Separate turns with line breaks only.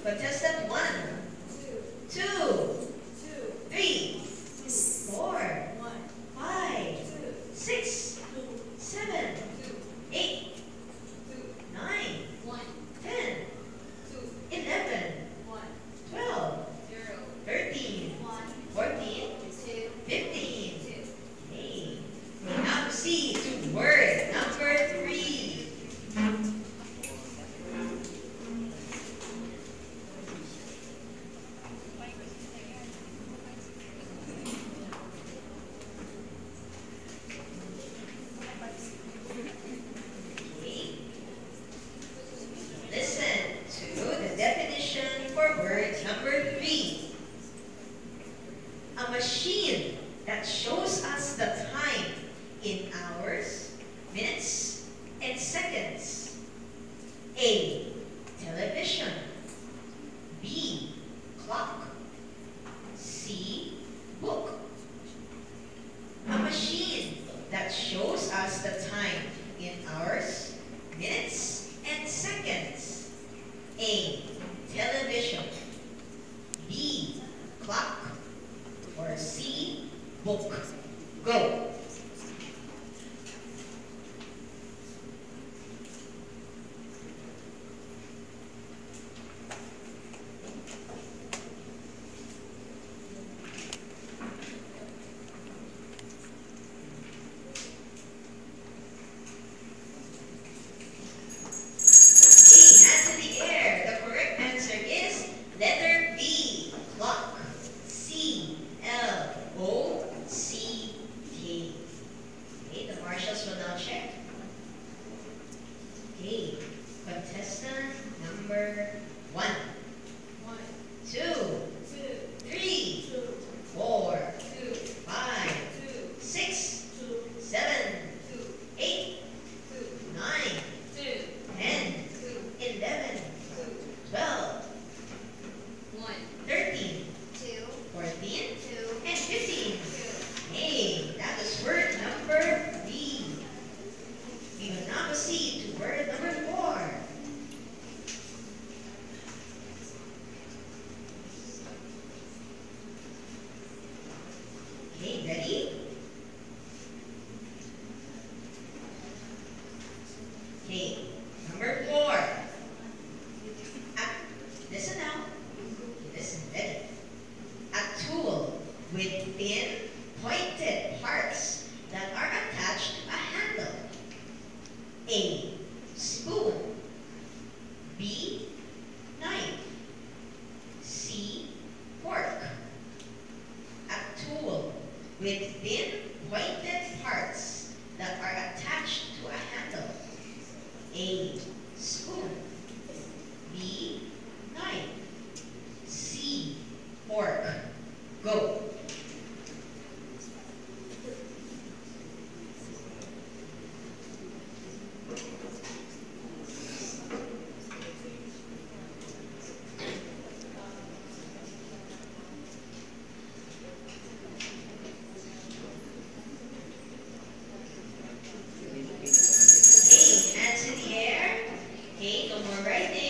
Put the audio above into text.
Contestant 1, 2, 3, 4, 5, 6, 7, 8, 9, 10, 11, 12, 13, 14, 15. Okay. We now proceed to word number 3. Okay. Listen to the definition for word number 3. A machine that shows us the time in hours, minutes, and seconds. A. Television. B. Clock. C. Book. A machine that shows us the time in hours, minutes, and seconds. A. Television. B. Clock. Or C. Book. Go. Letter B, clock. C, L, O, C, K. Okay, the marshals will now check. Okay, contestant number 1, 2, 3, 4, 5, 6, 7, 8, 9, 10, 11, 12, 13, 14, and 15. Hey, that was word number B. We will now proceed to word number 4. Okay, ready? Okay, number 4. Listen now. Listen, ready? A tool with thin, pointed parts that are attached to a handle. A. Spoon. B. Knife. C. Fork. A tool with thin, pointed parts that are attached to a handle. A. Spoon. B. Knife. C. Fork. Go. Okay, hands in the air. Okay, no more writing.